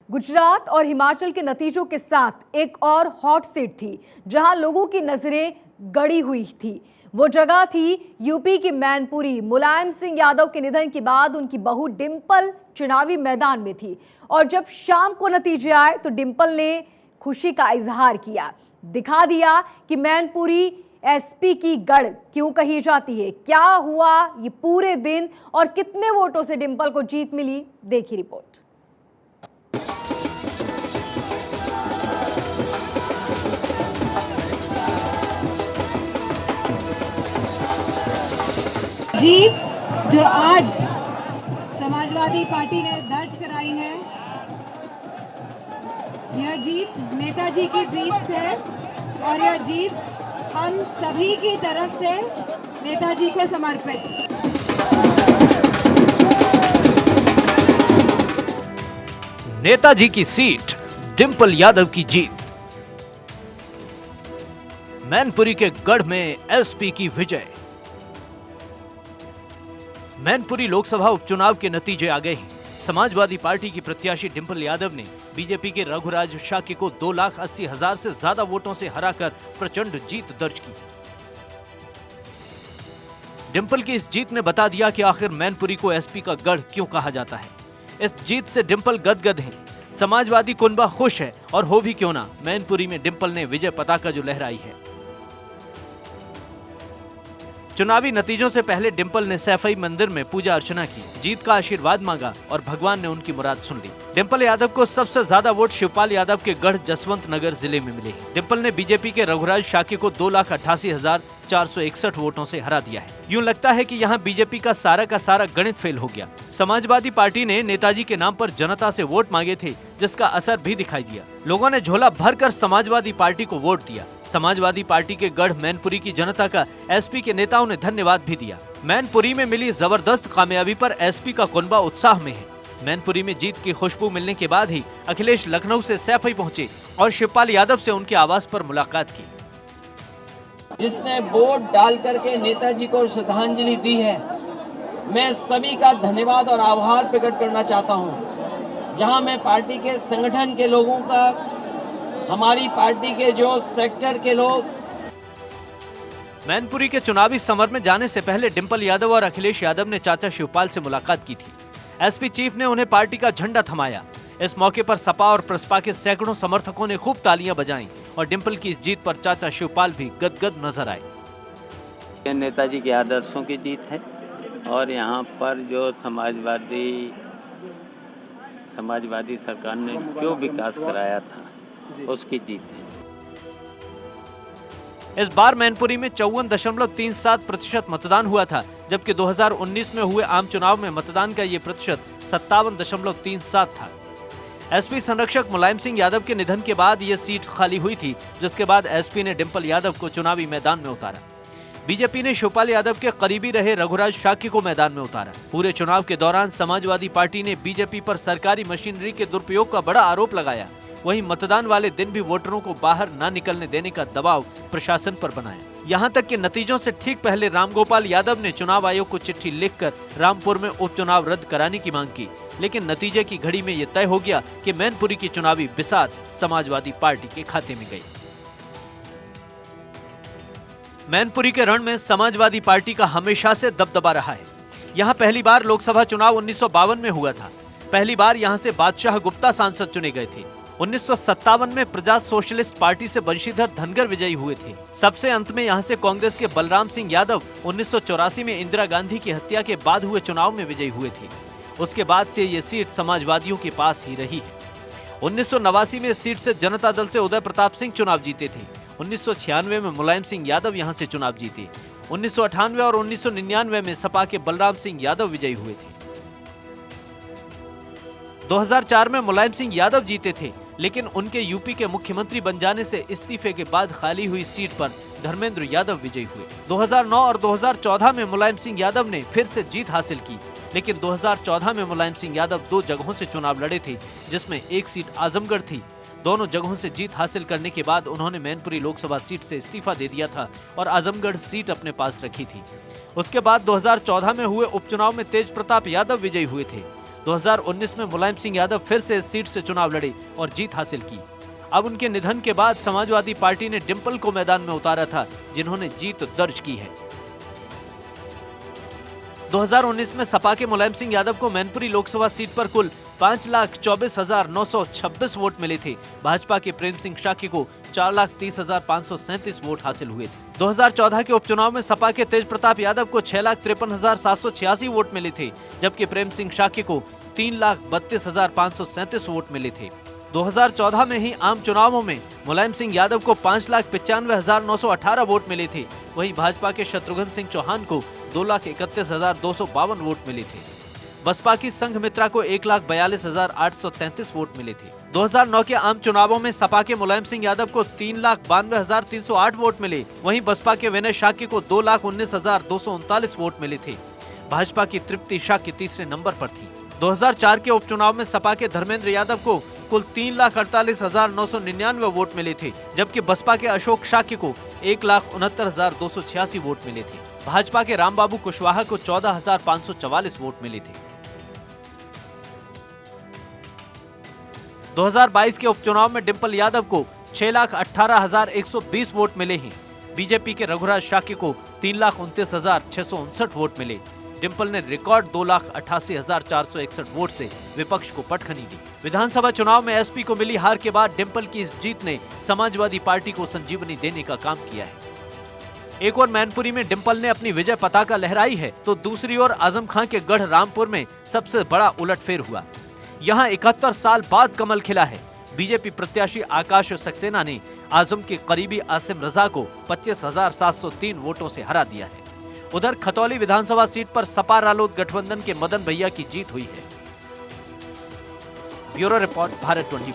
गुजरात और हिमाचल के नतीजों के साथ एक और हॉट सीट थी जहां लोगों की नजरें गड़ी हुई थी। वो जगह थी यूपी की मैनपुरी। मुलायम सिंह यादव के निधन के बाद उनकी बहू डिंपल चुनावी मैदान में थी और जब शाम को नतीजे आए तो डिंपल ने खुशी का इजहार किया, दिखा दिया कि मैनपुरी एसपी की गढ़ क्यों कही जाती है। क्या हुआ ये पूरे दिन और कितने वोटों से डिंपल को जीत मिली, देखिए रिपोर्ट। जीत जो आज समाजवादी पार्टी ने दर्ज कराई है, यह जीत नेताजी की जीत है और यह जीत हम सभी की तरफ से नेताजी को समर्पित। नेताजी की सीट, डिंपल यादव की जीत। मैनपुरी के गढ़ में एसपी की विजय। मैनपुरी लोकसभा उपचुनाव के नतीजे आ गए हैं। समाजवादी पार्टी की प्रत्याशी डिंपल यादव ने बीजेपी के रघुराज शाक्य को 2,80,000 से ज्यादा वोटों से हराकर प्रचंड जीत दर्ज की। डिंपल की इस जीत ने बता दिया कि आखिर मैनपुरी को एसपी का गढ़ क्यों कहा जाता है। इस जीत से डिंपल गदगद है, समाजवादी कुनबा खुश है और हो भी क्यों ना, मैनपुरी में डिंपल ने विजय पताका जो लहराई है। चुनावी नतीजों से पहले डिंपल ने सैफई मंदिर में पूजा अर्चना की, जीत का आशीर्वाद मांगा और भगवान ने उनकी मुराद सुन ली। डिंपल यादव को सबसे ज्यादा वोट शिवपाल यादव के गढ़ जसवंत नगर जिले में मिले। डिंपल ने बीजेपी के रघुराज शाक्य को 2,88,461 वोटों से हरा दिया है। यूं लगता है कि यहां बीजेपी का सारा गणित फेल हो गया। समाजवादी पार्टी ने नेताजी के नाम पर जनता से वोट मांगे थे, जिसका असर भी दिखाई दिया। लोगों ने झोला भरकर समाजवादी पार्टी को वोट दिया। समाजवादी पार्टी के गढ़ मैनपुरी की जनता का एसपी के नेताओं ने धन्यवाद भी दिया। मैनपुरी में मिली जबरदस्त कामयाबी पर एसपी का कुनबा उत्साह में है। मैनपुरी में जीत की खुशबू मिलने के बाद ही अखिलेश लखनऊ से सैफई पहुंचे और शिवपाल यादव से उनके आवास पर मुलाकात की। जिसने वोट डाल करके नेताजी को श्रद्धांजलि दी है, मैं सभी का धन्यवाद और आभार प्रकट करना चाहता हूं। जहां मैं पार्टी के संगठन के लोगों का, हमारी पार्टी के जो सेक्टर के लोग। मैनपुरी के चुनावी समर में जाने से पहले डिंपल यादव और अखिलेश यादव ने चाचा शिवपाल से मुलाकात की थी। एसपी चीफ ने उन्हें पार्टी का झंडा थमाया। इस मौके पर सपा और प्रसपा के सैकड़ों समर्थकों ने खूब तालियां बजाईं और डिंपल की इस जीत पर चाचा शिवपाल भी गदगद नजर आए। ये नेताजी के आदर्शों की जीत है और यहाँ पर जो समाजवादी सरकार ने जो विकास कराया था उसकी जीत है। इस बार मैनपुरी में 54.37% मतदान हुआ था, जबकि 2019 में हुए आम चुनाव में मतदान का ये प्रतिशत 57.37 था। एसपी संरक्षक मुलायम सिंह यादव के निधन के बाद ये सीट खाली हुई थी, जिसके बाद एसपी ने डिंपल यादव को चुनावी मैदान में उतारा। बीजेपी ने शिवपाल यादव के करीबी रहे रघुराज शाक्य को मैदान में उतारा। पूरे चुनाव के दौरान समाजवादी पार्टी ने बीजेपी पर सरकारी मशीनरी के दुरुपयोग का बड़ा आरोप लगाया। वहीं मतदान वाले दिन भी वोटरों को बाहर न निकलने देने का दबाव प्रशासन पर बनाया। यहां तक कि नतीजों से ठीक पहले रामगोपाल यादव ने चुनाव आयोग को चिट्ठी लिखकर रामपुर में उपचुनाव रद्द कराने की मांग की, लेकिन नतीजे की घड़ी में यह तय हो गया कि मैनपुरी की चुनावी बिसात समाजवादी पार्टी के खाते में गई। मैनपुरी के रण में समाजवादी पार्टी का हमेशा से दबदबा रहा है। यहाँ पहली बार लोकसभा चुनाव 1952 में हुआ था। पहली बार यहाँ से बादशाह गुप्ता सांसद चुने गए थे। 1957 में प्रजा सोशलिस्ट पार्टी से बंशीधर धनगर विजयी हुए थे। सबसे अंत में यहाँ से कांग्रेस के बलराम सिंह यादव 1984 में इंदिरा गांधी की हत्या के बाद हुए चुनाव में विजयी हुए थे। उसके बाद से ये सीट समाजवादियों के पास ही रही है। 1989 में इस सीट से जनता दल से उदय प्रताप सिंह चुनाव जीते थे। 1996 में मुलायम सिंह यादव यहाँ से चुनाव जीते। 1998 और 1999 में सपा के बलराम सिंह यादव विजयी हुए थे। 2004 में मुलायम सिंह यादव जीते थे, लेकिन उनके यूपी के मुख्यमंत्री बन जाने से इस्तीफे के बाद खाली हुई सीट पर धर्मेंद्र यादव विजयी हुए। 2009 और 2014 में मुलायम सिंह यादव ने फिर से जीत हासिल की, लेकिन 2014 में मुलायम सिंह यादव 2 जगहों से चुनाव लड़े थे, जिसमें एक सीट आजमगढ़ थी। दोनों जगहों से जीत हासिल करने के बाद उन्होंने मैनपुरी लोकसभा सीट से इस्तीफा दे दिया था और आजमगढ़ सीट अपने पास रखी थी। उसके बाद 2014 में हुए उपचुनाव में तेज प्रताप यादव विजयी हुए थे। 2019 में मुलायम सिंह यादव फिर से इस सीट से चुनाव लड़े और जीत हासिल की। अब उनके निधन के बाद समाजवादी पार्टी ने डिंपल को मैदान में उतारा था, जिन्होंने जीत दर्ज की है। 2019 में सपा के मुलायम सिंह यादव को मैनपुरी लोकसभा सीट पर कुल 5,24,926 वोट मिले थे। भाजपा के प्रेम सिंह शाक्य को 4,30,537 वोट हासिल हुए थे। 2014 के उपचुनाव में सपा के तेज प्रताप यादव को 6,53,786 वोट मिले थे, जबकि प्रेम सिंह शाक्य को 3,32,537 वोट मिले थे। 2014 में ही आम चुनावों में मुलायम सिंह यादव को 5,95,918 वोट मिले थे। वहीं भाजपा के शत्रुघ्न सिंह चौहान को 2,31,252 वोट मिले थे। बसपा की संघ मित्रा को 1,42,833 वोट मिले थे। 2009 के आम चुनावों में सपा के मुलायम सिंह यादव को 3,92,308 वोट मिले। वहीं बसपा के विनय शाक्य को 2,19,239 वोट मिले थे। भाजपा की तृप्ति शाक्य तीसरे नंबर पर थी। 2004 के उपचुनाव में सपा के धर्मेंद्र यादव को कुल 3,48,999 वोट मिले थे, जबकि बसपा के अशोक शाक्य को 1,69,286 वोट मिले थे। भाजपा के रामबाबू कुशवाहा को 14,544 वोट मिले थे। 2022 के उपचुनाव में डिंपल यादव को 6,18,120 वोट मिले हैं। बीजेपी के रघुराज शाक्य को 3,29,659 वोट मिले। डिंपल ने रिकॉर्ड 2,88,461 वोट से विपक्ष को पटखनी दी। विधानसभा चुनाव में एसपी को मिली हार के बाद डिंपल की इस जीत ने समाजवादी पार्टी को संजीवनी देने का काम किया है। एक और मैनपुरी में डिंपल ने अपनी विजय पताका लहराई है, तो दूसरी ओर आजम खां के गढ़ रामपुर में सबसे बड़ा उलटफेर हुआ। यहाँ 71 साल बाद कमल खिला है। बीजेपी प्रत्याशी आकाश सक्सेना ने आजम के करीबी आसिम रजा को 25,703 वोटों से हरा दिया है। उधर खतौली विधानसभा सीट पर सपा रालोद गठबंधन के मदन भैया की जीत हुई है। Bureau report, Bharat 24।